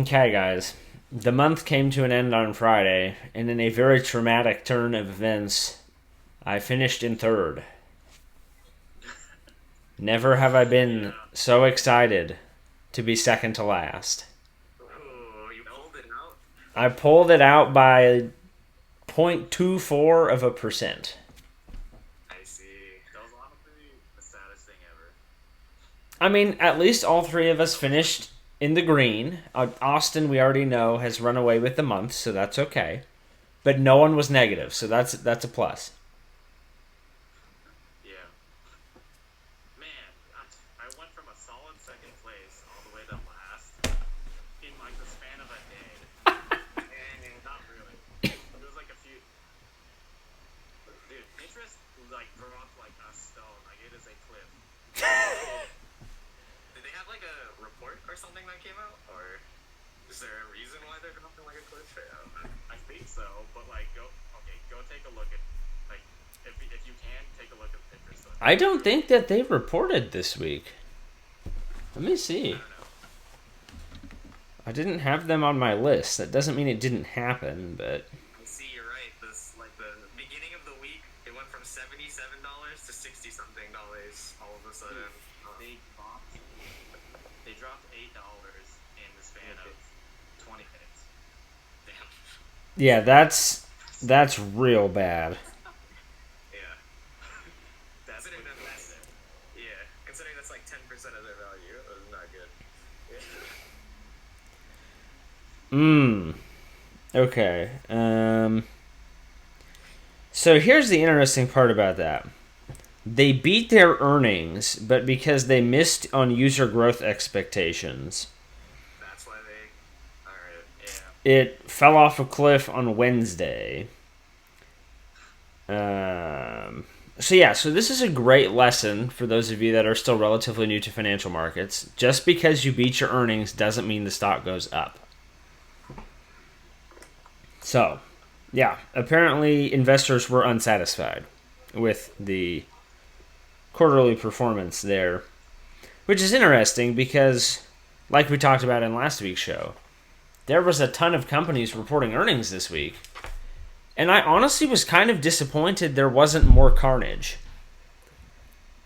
Okay, guys. The month came to an end on Friday, and in a very traumatic turn of events, I finished in third. Never have I been Yeah. so excited to be second to last. Oh, you pulled it out? I pulled it out by 0.24 of a percent. I see. That was honestly the saddest thing ever. I mean, at least all three of us finished in the green. Austin, we already know, has run away with the month, so that's okay. But no one was negative, so that's a plus. Yeah. Man, I went from a solid second place all the way to last in like the span of a day. And not really. It was like a few. Dude, interest like dropped like a stone. Like it is a cliff. Did they have like a report or something that came out? Or is there a reason why they're dropping like a cliff? I think so, but like go take a look at like if you can take a look at the pictures. So I don't think that they reported this week. Let me I see. don't know. I didn't have them on my list. That doesn't mean it didn't happen, but I see. You're right. This like the beginning of the week, it went from $77 to 60 something dollars all of a sudden. They dropped $8 in the span of 20 minutes. Damn. yeah, that's real bad. Yeah. That's considering that's yeah. Considering that's like 10% of their value, it was not good. Yeah. Mmm. Okay. So here's the interesting part about that. They beat their earnings, but because they missed on user growth expectations, That's why they. All right. Yeah. it fell off a cliff on Wednesday. So this is a great lesson for those of you that are still relatively new to financial markets. Just because you beat your earnings doesn't mean the stock goes up. So, yeah, apparently investors were unsatisfied with the quarterly performance there, which is interesting because, like we talked about in last week's show, there was a ton of companies reporting earnings this week, and I honestly was kind of disappointed there wasn't more carnage.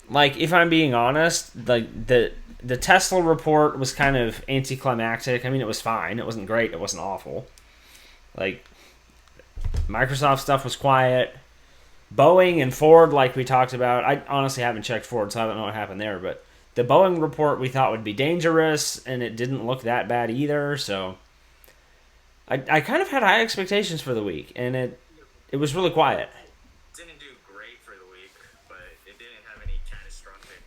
Like, if I'm being honest, like the Tesla report was kind of anticlimactic. I mean, it was fine. It wasn't great. It wasn't awful. Like, Microsoft stuff was quiet. Boeing and Ford, like we talked about, I honestly haven't checked Ford, so I don't know what happened there. But the Boeing report we thought would be dangerous, and it didn't look that bad either. So I kind of had high expectations for the week, and it was really quiet. Didn't do great for the week, but it didn't have any catastrophic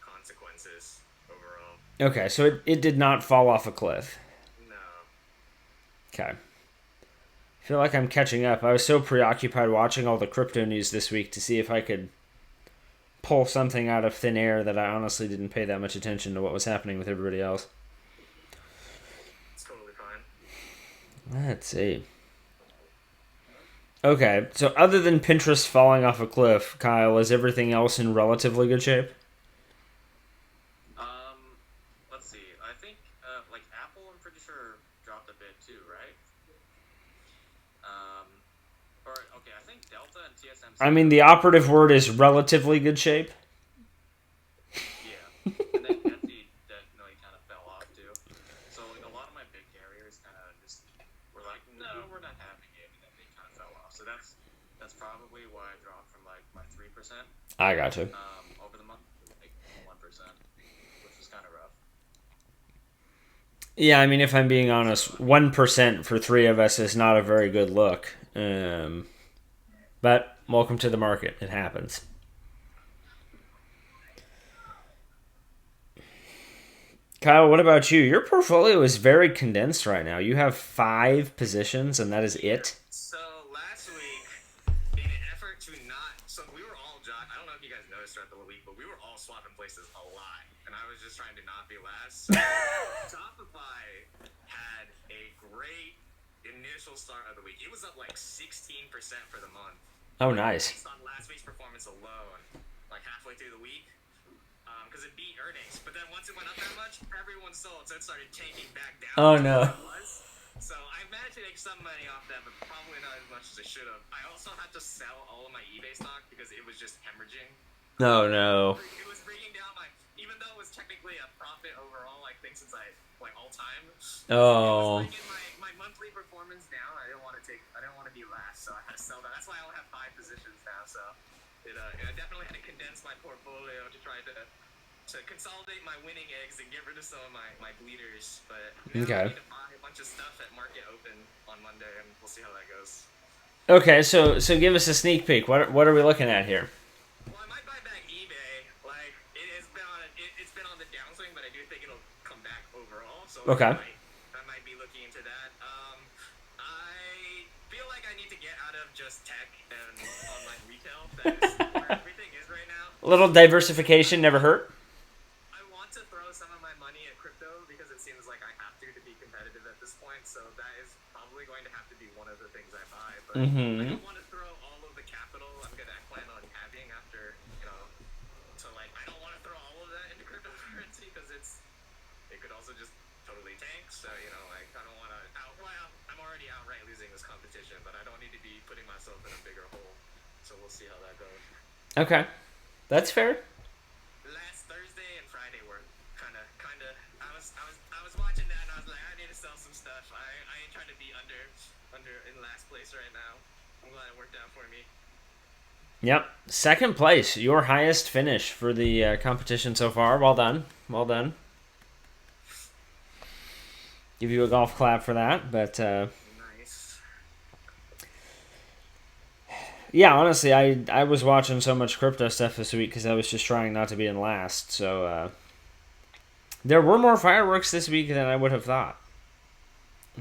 consequences overall. Okay, so it did not fall off a cliff. No. Okay. I feel like I'm catching up. I was so preoccupied watching all the crypto news this week to see if I could pull something out of thin air that I honestly didn't pay that much attention to what was happening with everybody else. It's totally fine. Let's see. Okay, so other than Pinterest falling off a cliff, Kyle, is everything else in relatively good shape? Let's see. I think like Apple, I'm pretty sure dropped a bit too, right? Um, or okay, I think Delta and I TSMC mean, the both dropped. operative word is relatively good shape. Yeah, and then Etsy definitely kind of fell off too. So like a lot of my big carriers kind of just were like, no, we're not having it, and then they kind of fell off. So that's probably why I dropped from like my 3% I got you. over the month to like 1%, which was kind of rough. Yeah, I mean, if I'm being honest, 1% for three of us is not a very good look. But welcome to the market. It happens. Kyle, what about you? Your portfolio is very condensed right now. You have five positions, and that is Yeah. it. So last week, in an effort to not, so we were all I don't know if you guys noticed throughout the week, but we were all swapping places a lot, and I was just trying to not be last. So Shopify had a great initial start of the week. It was up like 16% for the month, Oh, like nice. based on last week's performance alone. Like halfway through the week, because it beat earnings. But then once it went up that much, everyone sold, so it started tanking back down Oh to no. where it was. So I managed to make some money off that, but probably not as much as I should have. I also had to sell all of my eBay stock because it was just hemorrhaging. Oh no. It was bringing down my, even though it was technically a profit overall, I think since like all time, it was Oh. bringing my monthly performance down. I didn't want to be last, so I had to sell that. That's why I only have 5 positions now. So I definitely had to condense my portfolio to try to consolidate my winning eggs and get rid of some of my bleeders. But now I Okay. need to buy a bunch of stuff at market open on Monday, and we'll see how that goes. Okay, so give us a sneak peek. What are we looking at here? Well, I might buy back eBay. Like it's been on the downswing, but I do think it'll come back overall. So Okay. I might be looking into that. I feel like I need to get out of just tech and online retail. That is where everything is right now. A little diversification never hurt. I want to throw some of my money at crypto because it seems like I have to be competitive at this point. So that is probably going to have to be one of the things I buy. But I Mm-hmm. don't want to throw all of the capital I'm gonna plan on having after So like I don't want to throw all of that into cryptocurrency because it could also just totally tank. So like I don't want to out. Well, I'm already outright losing this competition, but I don't need to be putting myself in a bigger hole. So we'll see how that goes. Okay, that's fair. Last Thursday and Friday were kind of. I was watching that and I was like, I need to sell some stuff. I ain't trying to be under in last place right now. I'm glad it worked out for me. Yep, second place, your highest finish for the competition so far. Well done, well done. Give you a golf clap for that. But Nice. yeah, honestly, I was watching so much crypto stuff this week because I was just trying not to be in last. So there were more fireworks this week than I would have thought,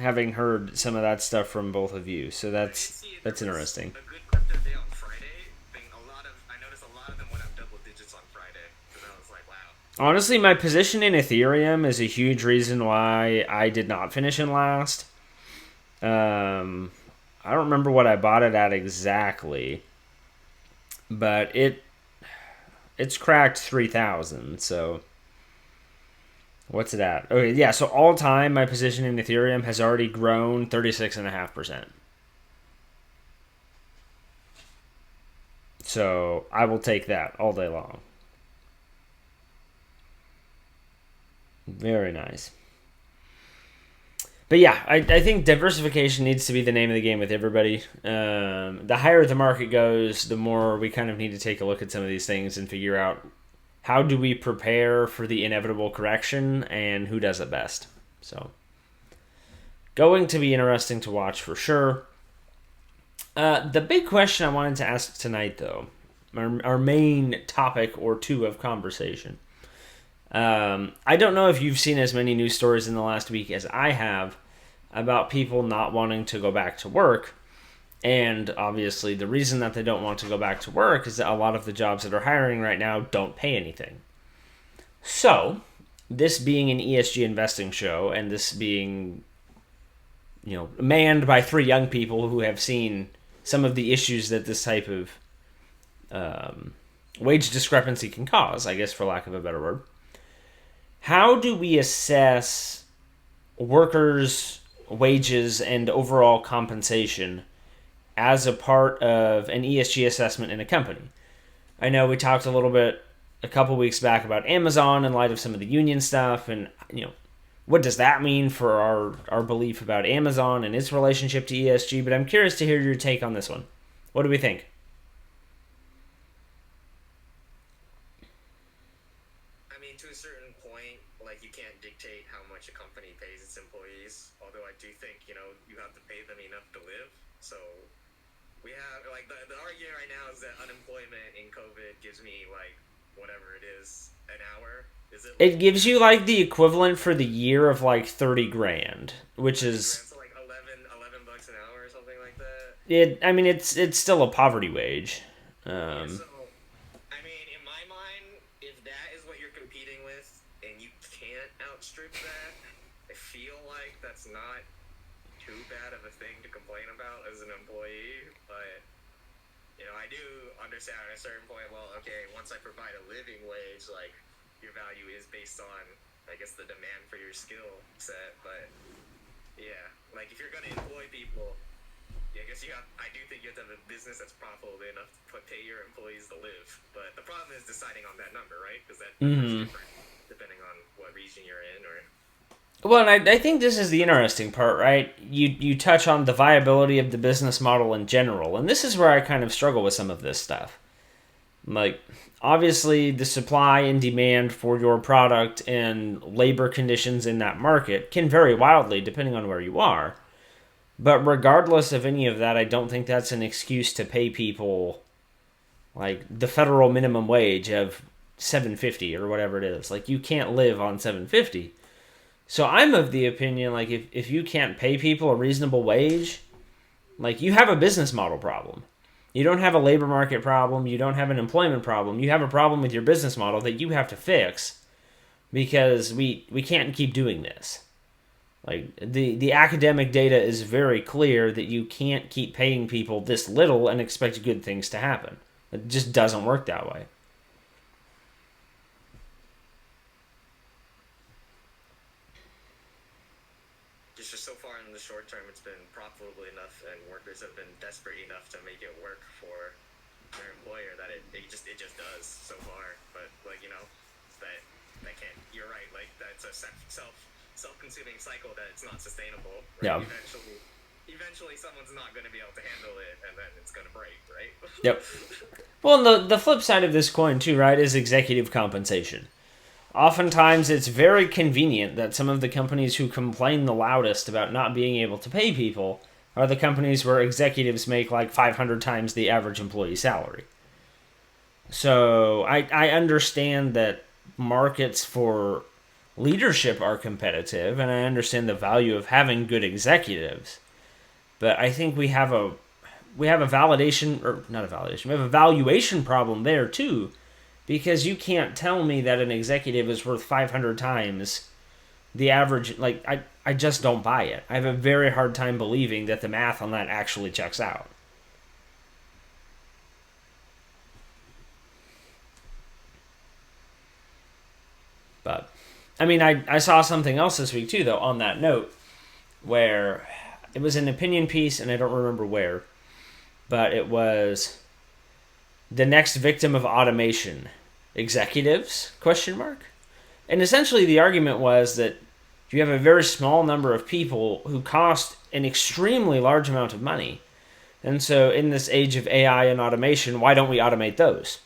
having heard some of that stuff from both of you. So I did that's see there that's was interesting. a good crypto day on Friday. I noticed a lot of them went up double digits on Friday because I was like, wow. Honestly, my position in Ethereum is a huge reason why I did not finish in last. Um, I don't remember what I bought it at exactly, but it's cracked 3,000. So what's it at? Okay, yeah. So all time, my position in Ethereum has already grown 36.5%. So I will take that all day long. Very nice. But yeah, I think diversification needs to be the name of the game with everybody. The higher the market goes, the more we kind of need to take a look at some of these things and figure out how do we prepare for the inevitable correction and who does it best. So, going to be interesting to watch for sure. The big question I wanted to ask tonight, though, our main topic or two of conversation. I don't know if you've seen as many news stories in the last week as I have about people not wanting to go back to work. And obviously, the reason that they don't want to go back to work is that a lot of the jobs that are hiring right now don't pay anything. So, this being an ESG investing show, and this being, manned by three young people who have seen some of the issues that this type of wage discrepancy can cause, I guess, for lack of a better word. How do we assess workers' wages and overall compensation as a part of an ESG assessment in a company? I know we talked a little bit a couple weeks back about Amazon in light of some of the union stuff, and what does that mean for our belief about Amazon and its relationship to ESG? But I'm curious to hear your take on this one. What do we think? I mean, to a certain point, like you can't dictate how much a company pays its employees. Although I do think you have to pay them enough to live. So we have like the argument right now is that unemployment in COVID gives me like whatever it is an hour. Is it? It gives you like the equivalent for the year of like 30 grand, which is So like 11 bucks an hour or something like that. it. I mean, it's still a poverty wage. Yeah, so I mean, in my mind, if that is what you're competing with and you can't outstrip that, I feel like that's not too bad of a thing to complain about as an employee. But I do understand at a certain point. Well, okay, once I provide a living wage, like your value is based on, I guess, the demand for your skill set. But yeah, like if you're gonna employ people, yeah, I guess I do think you have to have a business that's profitable enough to pay your employees to live. But the problem is deciding on that number, right? Because that number's different depending on what region you're in, or Well, and I think this is the interesting part, right? You touch on the viability of the business model in general, and this is where I kind of struggle with some of this stuff. Like, obviously, the supply and demand for your product and labor conditions in that market can vary wildly depending on where you are. But regardless of any of that, I don't think that's an excuse to pay people like the federal minimum wage of 750 or whatever it is. Like, you can't live on 750. So I'm of the opinion, like, if you can't pay people a reasonable wage, like, you have a business model problem. You don't have a labor market problem. You don't have an employment problem. You have a problem with your business model that you have to fix because we can't keep doing this. Like, the academic data is very clear that you can't keep paying people this little and expect good things to happen. It just doesn't work that way. just so far in the short term, it's been profitable enough, and workers have been desperate enough to make it work for their employer that it just does so far. But like that can't. You're right. Like that's a self-consuming cycle that it's not sustainable. Right? Yeah. Eventually, someone's not going to be able to handle it, and then it's going to break. Right. Yep. Well, the flip side of this coin too, right, is executive compensation. Oftentimes, it's very convenient that some of the companies who complain the loudest about not being able to pay people are the companies where executives make like 500 times the average employee salary. So I understand that markets for leadership are competitive, and I understand the value of having good executives. But I think we have a validation, or not a validation, we have a valuation problem there too, because you can't tell me that an executive is worth 500 times the average. Like, I just don't buy it. I have a very hard time believing that the math on that actually checks out. But, I mean, I saw something else this week too, though, on that note, where it was an opinion piece, and I don't remember where, but it was the next victim of automation, executives, question mark. And essentially the argument was that you have a very small number of people who cost an extremely large amount of money. And so in this age of AI and automation, why don't we automate those?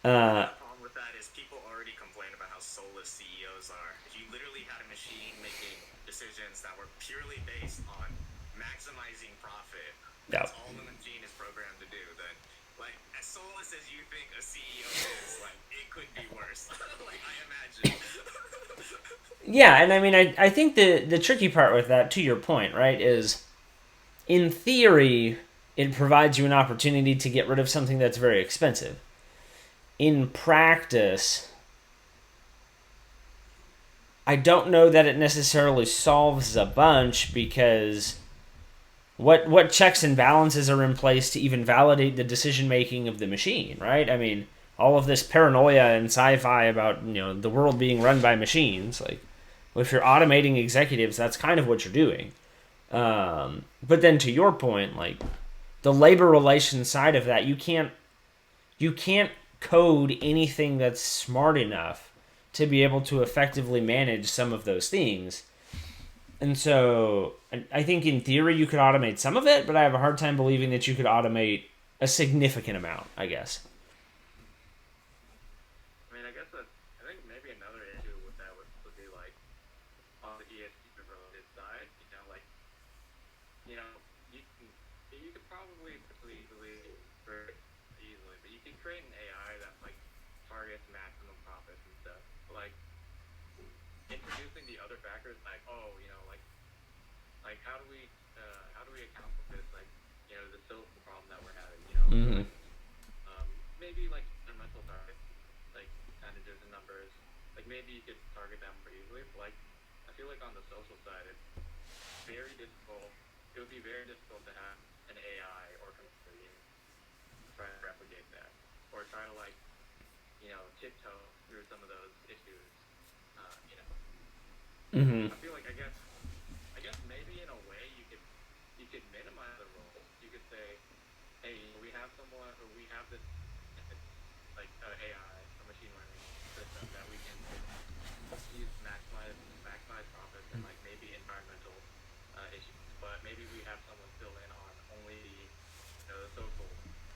The problem with that is people already complain about how soulless CEOs are. If you literally had a machine making decisions that were purely based on maximizing profit, that's all the machine is programmed to do, then, like, as soulless as you think a CEO is, like, it could be worse. Like, I imagine. Yeah, and I mean, I think the tricky part with that, to your point, right, is in theory, it provides you an opportunity to get rid of something that's very expensive. In practice, I don't know that it necessarily solves a bunch, because what checks and balances are in place to even validate the decision making of the machine, right? I mean, all of this paranoia and sci-fi about the world being run by machines, like, well, if you're automating executives, that's kind of what you're doing. But then to your point, like, the labor relations side of that, you can't code anything that's smart enough to be able to effectively manage some of those things. And so I think in theory you could automate some of it, but I have a hard time believing that you could automate a significant amount, I guess. I mean, I think maybe another issue with that would be like on the ESG related side, like, you know, you could probably very easily, but you can create an AI that like targets maximum profits and stuff. Like introducing the other factors, like like how do we account for this, like the social problem that we're having, Mm-hmm. maybe like mental targets, like percentages and numbers, like maybe you could target them more easily. But like I feel like on the social side, it's very difficult. It would be very difficult to have an AI or computer try to replicate that, or try to like tiptoe through some of those issues. You know, Mm-hmm. I feel like I guess maybe in a way you could minimize the role. You could say, hey, we have someone or we have this like AI or machine learning system that we can use to maximize profits and like maybe environmental issues, but maybe we have someone fill in on only the social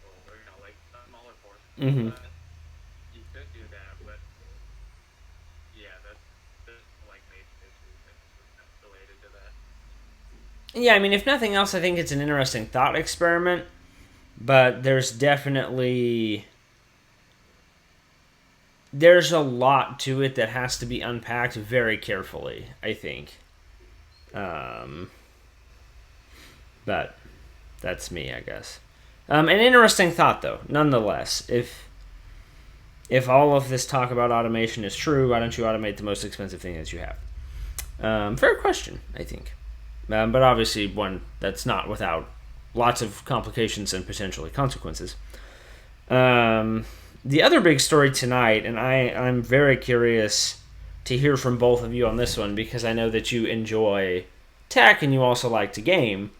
role or like a smaller portion. Mm-hmm. But you could do that, but yeah, there's like major issues that's related to that. Yeah, I mean, if nothing else, I think it's an interesting thought experiment. But there's a lot to it that has to be unpacked very carefully, I think. Um, but that's me, I guess. An interesting thought, though, nonetheless. If all of this talk about automation is true, why don't you automate the most expensive thing that you have? Fair question, I think. But obviously, one that's not without lots of complications and potentially consequences. Um, the other big story tonight, and I'm very curious to hear from both of you on this one because I know that you enjoy tech and you also like to game.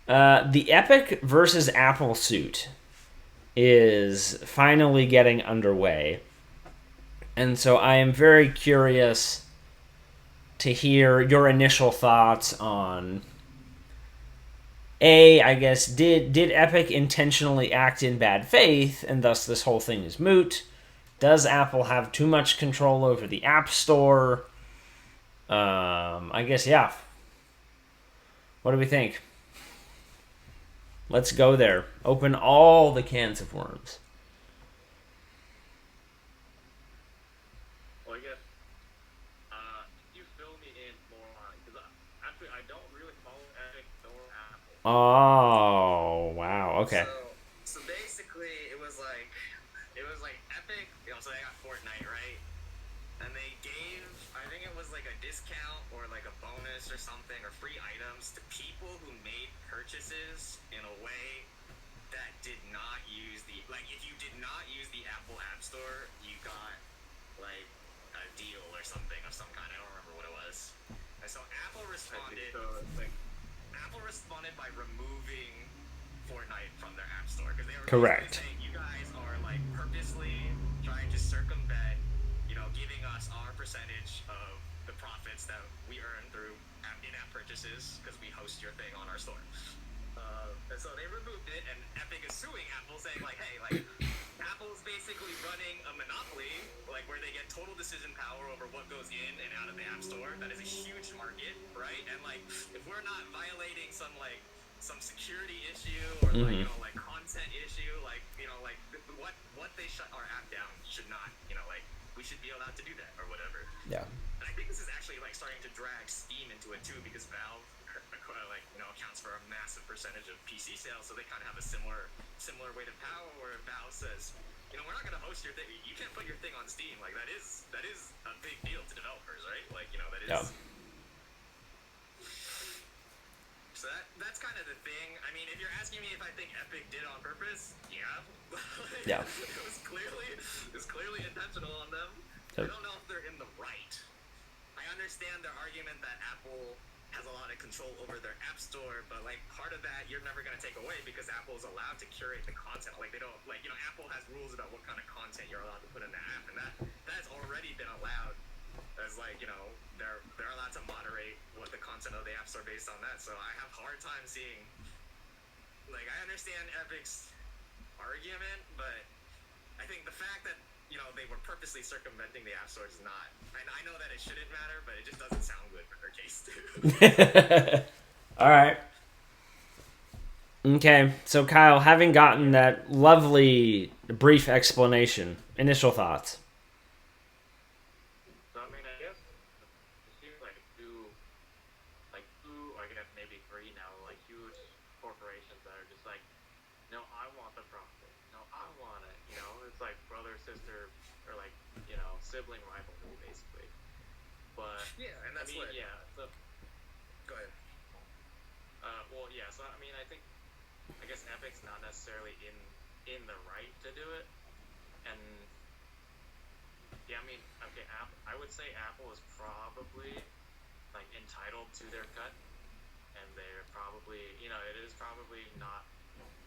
The Epic versus Apple suit is finally getting underway. And so I am very curious to hear your initial thoughts on I guess did Epic intentionally act in bad faith and thus this whole thing is moot? Does Apple have too much control over the App Store? I guess yeah. What do we think? Let's go there. Open all the cans of worms. Well, I guess you fill me in more on because actually I don't really follow Epic nor Apple. Oh wow. Okay. So basically, it was like Epic. So they got Fortnite, right? And they gave, I think it was like a discount or like a bonus or something or free items to people who made purchases in a way that did not use if you did not use the Apple App Store, you got like a deal or something of some kind. I don't remember what it was. And so Apple responded. Apple responded by removing Fortnite from their App Store because they were basically Correct. saying you guys are like purposely trying to circumvent, giving us our percentage of the profits that we earn through in-app purchases because we host your thing on our store. And so they removed it, and Epic is suing Apple, saying like, hey, like Apple's basically running a monopoly, like where they get total decision power over what goes in and out of the App Store. That is a huge market, right? And like, if we're not violating some security issue or like content issue, like what they shut our app down should not, like we should be allowed to do that or whatever. Yeah. And I think this is actually like starting to drag Steam into it too because Valve accounts for a massive percentage of PC sales, so they kind of have a similar weight of power where Valve says, we're not going to host your thing. You can't put your thing on Steam. Like that is a big deal to developers, right? Like that is. Yeah. So that's kind of the thing. I mean, if you're asking me if I think Epic did it on purpose, yeah. Yeah. It was clearly intentional on them. Yep. I don't know if they're in the right. I understand their argument that Apple has a lot of control over their app store, but like part of that you're never going to take away because Apple is allowed to curate the content. Like they don't Apple has rules about what kind of content you're allowed to put in the app, and that has already been allowed as they're allowed to moderate what the content of the app store based on that. So I have a hard time seeing, like, I understand Epic's argument, but I think the fact that they were purposely circumventing the app store is not. And I know that it shouldn't matter, but it just doesn't sound good for their case too. All right. Okay, so Kyle, having gotten that lovely brief explanation, initial thoughts. So I mean, I guess it seems like two, I guess maybe three now, like huge corporations that are just like, no, I want the profit. No, I want it. It's like brother, sister, or like sibling rivalry basically. But Yeah, and that's what. yeah. So Go ahead. well, yeah. So I mean, I guess Epic's not necessarily in the right to do it, and Yeah, I mean, okay, I would say Apple is probably like entitled to their cut, and they're probably, it is probably not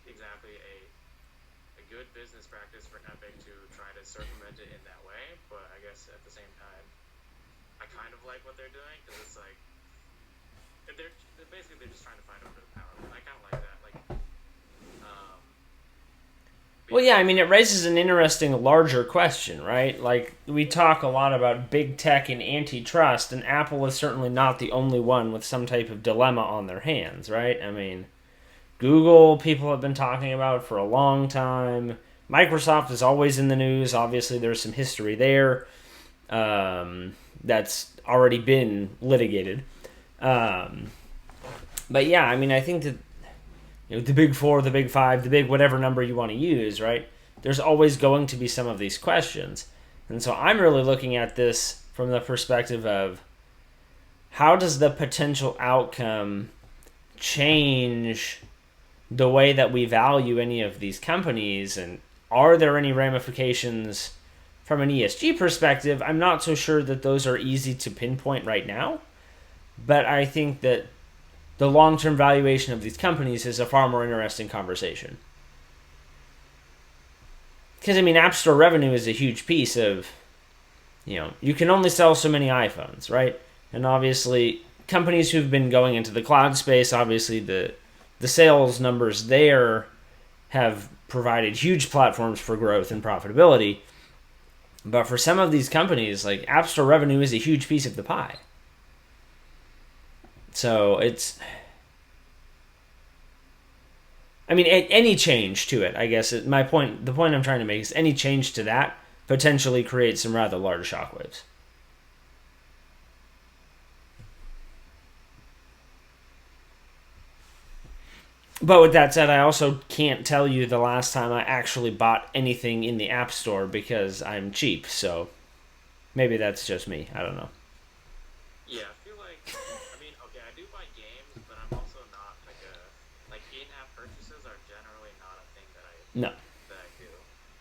exactly a good business practice for Epic to try to circumvent it in that way. But I guess at the same time, I kind of like what they're doing because it's like they're basically they're just trying to find a bit of power. And I kind of like that. Like, um, but Well, yeah, yeah, I mean, it raises an interesting larger question, right? Like, we talk a lot about big tech and antitrust, and Apple is certainly not the only one with some type of dilemma on their hands, right? I mean, Google, people have been talking about for a long time. Microsoft is always in the news. Obviously, there's some history there that's already been litigated. Um, but yeah, I mean, I think that the big four, the big five, the big whatever number you want to use, right? There's always going to be some of these questions. And so I'm really looking at this from the perspective of how does the potential outcome change the way that we value any of these companies, and are there any ramifications from an ESG perspective? I'm not so sure that those are easy to pinpoint right now, but I think that the long-term valuation of these companies is a far more interesting conversation. Because I mean, App Store revenue is a huge piece of, you can only sell so many iPhones, right? And obviously, companies who've been going into the cloud space, obviously the sales numbers there have provided huge platforms for growth and profitability. But for some of these companies, like App Store revenue is a huge piece of the pie. So it's, I mean, any change to it, I guess. The point I'm trying to make is any change to that potentially creates some rather large shockwaves. But with that said, I also can't tell you the last time I actually bought anything in the App Store because I'm cheap. So maybe that's just me. I don't know. yeah, I feel like, I mean, okay, I do buy games, but I'm also not like in-app purchases are generally not a thing No. that I do.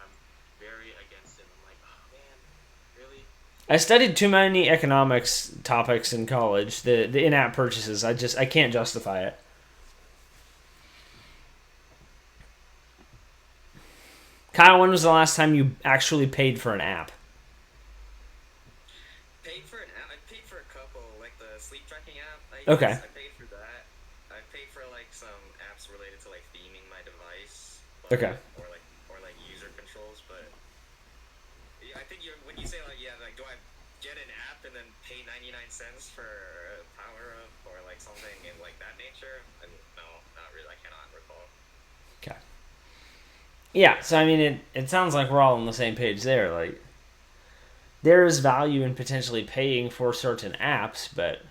I'm very against it. I'm like, oh man, really? I studied too many economics topics in college. The in-app purchases, I can't justify it. Kyle, when was the last time you actually paid for an app? Paid for an app. I paid for a couple, like the sleep tracking app. I Okay. use. I paid for that. I paid for like some apps related to like theming my device, Okay. but or like user controls. But yeah, I think you when you say like yeah, like do I get an app and then pay 99 cents for power up or like something in like that nature? And no, not really. I cannot recall. Okay. Yeah. So I mean, it sounds like we're all on the same page there. Like there is value in potentially paying for certain apps, but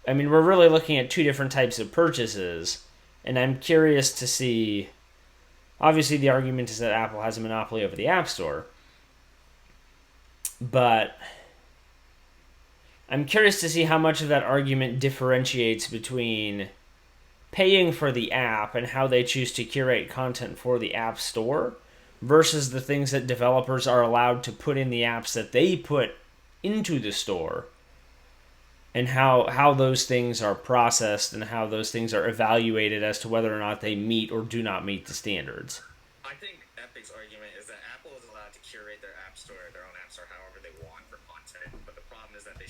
I mean, we're really looking at two different types of purchases, and I'm curious to see. Obviously, the argument is that Apple has a monopoly over the App Store, but I'm curious to see how much of that argument differentiates between paying for the app and how they choose to curate content for the App Store versus the things that developers are allowed to put in the apps that they put into the store, and how those things are processed and how those things are evaluated as to whether or not they meet or do not meet the standards. I think Epic's argument is that Apple is allowed to curate their own app store, however they want for content. But the problem is that the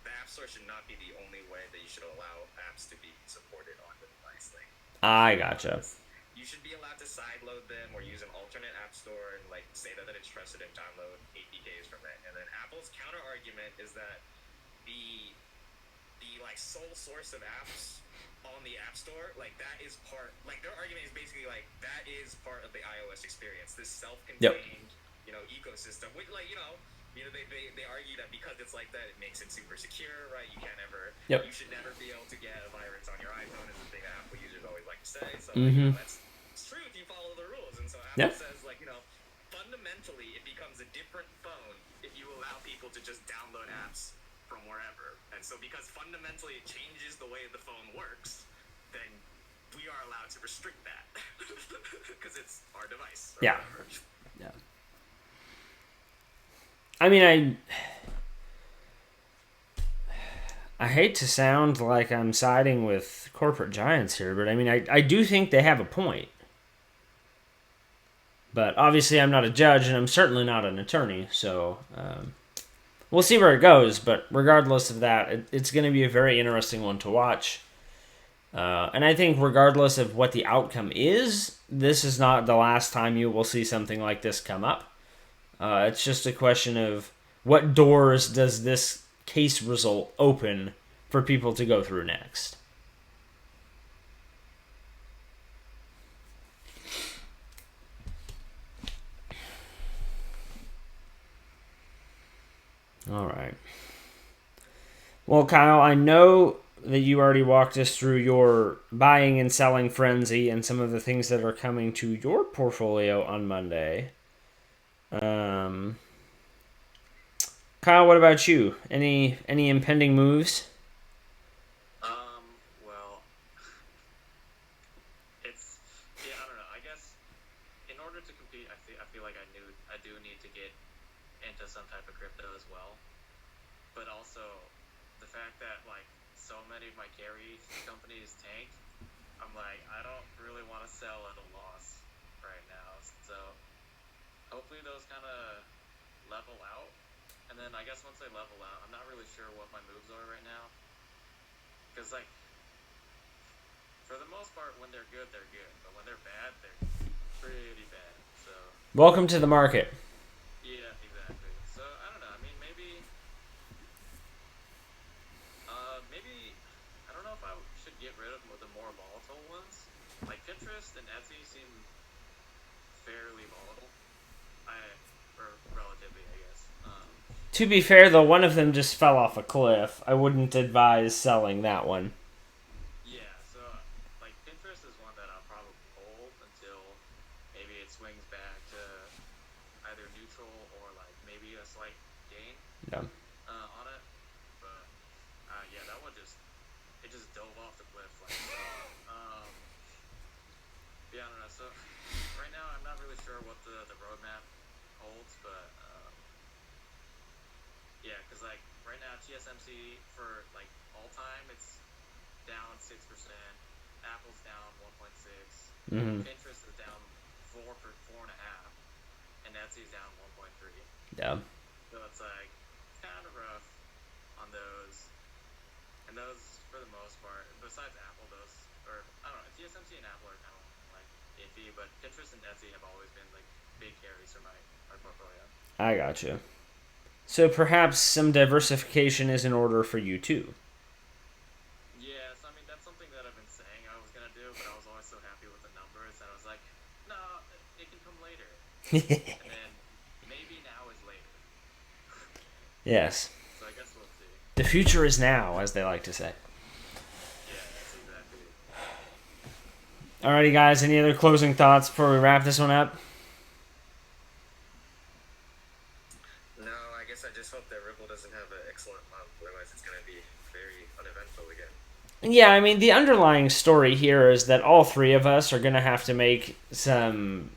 app store should not be the only way that you should allow apps to be supported on the device. Like, I gotcha. you should be allowed to sideload them or use an alternate app store and like say that it's trusted and download APKs from it. And then Apple's counter argument is that the like sole source of apps on the App Store, like that is part. Like their argument is basically like that is part of the iOS experience. This self-contained, Yep. ecosystem. Which, like they argue that because it's like that, it makes it super secure, right? You can't ever, Yep. you should never be able to get a virus on your iPhone. Is the thing that Apple users always like to say. So Mm-hmm. that's it's true if you follow the rules. And so Apple Yep. says like fundamentally it becomes a different phone if you allow people to just download apps from wherever. And so because fundamentally it changes the way the phone works, then we are allowed to restrict that because it's our device. Yeah. Yeah. I mean, I hate to sound like I'm siding with corporate giants here, but I mean, I do think they have a point. But obviously, I'm not a judge, and I'm certainly not an attorney, so we'll see where it goes. But regardless of that, it's going to be a very interesting one to watch. And I think, regardless of what the outcome is, this is not the last time you will see something like this come up. It's just a question of what doors does this case result open for people to go through next. All right. Well, Kyle, I know that you already walked us through your buying and selling frenzy and some of the things that are coming to your portfolio on Monday. Kyle, what about you? Any impending moves? Well, it's yeah, I don't know. I guess in order to compete, I feel like I do need to get into some type of crypto as well. But also the fact that like so many of my carry companies tanked, I'm like I don't really want to sell at a loss right now. So hopefully those kind of level out. And then I guess once they level out, I'm not really sure what my moves are right now. Because, like, for the most part, when they're good, they're good. But when they're bad, they're pretty bad. So, Welcome to the market. yeah, exactly. So, I don't know. I mean, maybe, I don't know if I should get rid of the more volatile ones. Like, Pinterest and Etsy seem fairly volatile. Or relatively, I guess. To be fair, though, one of them just fell off a cliff. I wouldn't advise selling that one. Yeah, so like Pinterest is one that I'll probably hold until maybe it swings back to either neutral or like maybe a slight gain Yeah. on it. But yeah, that one it just dove off the cliff like so. Yeah, I don't know. So right now I'm not really sure what the roadmap holds, but yeah, because like right now TSMC for like all time it's down 6%. Apple's down 1.6. Mm-hmm. Pinterest is down 4.5, and Etsy's down 1.3. Yeah. So it's like kind of rough on those. And those, for the most part, besides Apple, those or I don't know, TSMC and Apple are kind of like iffy, but Pinterest and Etsy have always been like big carries for my portfolio. I gotcha. So perhaps some diversification is in order for you too. Yeah, so I mean that's something that I've been saying I was gonna do, but I was always so happy with the numbers that I was like, no, it can come later. And then maybe now is later. Yes. So I guess we'll see. The future is now, as they like to say. Yeah, that's exactly. Alrighty, guys. Any other closing thoughts before we wrap this one up? No, I guess I just hope that Ripple doesn't have an excellent month, otherwise it's going to be very uneventful again. Yeah, I mean, the underlying story here is that all three of us are going to have to make some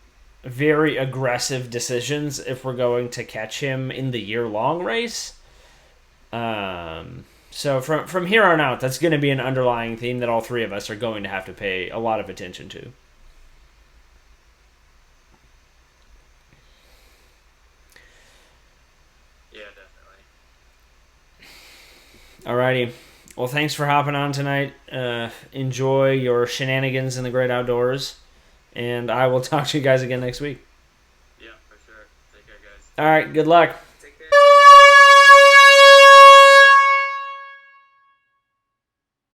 very aggressive decisions if we're going to catch him in the year-long race. So from here on out, that's going to be an underlying theme that all three of us are going to have to pay a lot of attention to. Yeah, definitely. Alrighty. Well, thanks for hopping on tonight. Enjoy your shenanigans in the great outdoors. And I will talk to you guys again next week. Yeah, for sure. Take care, guys. Alright, good luck.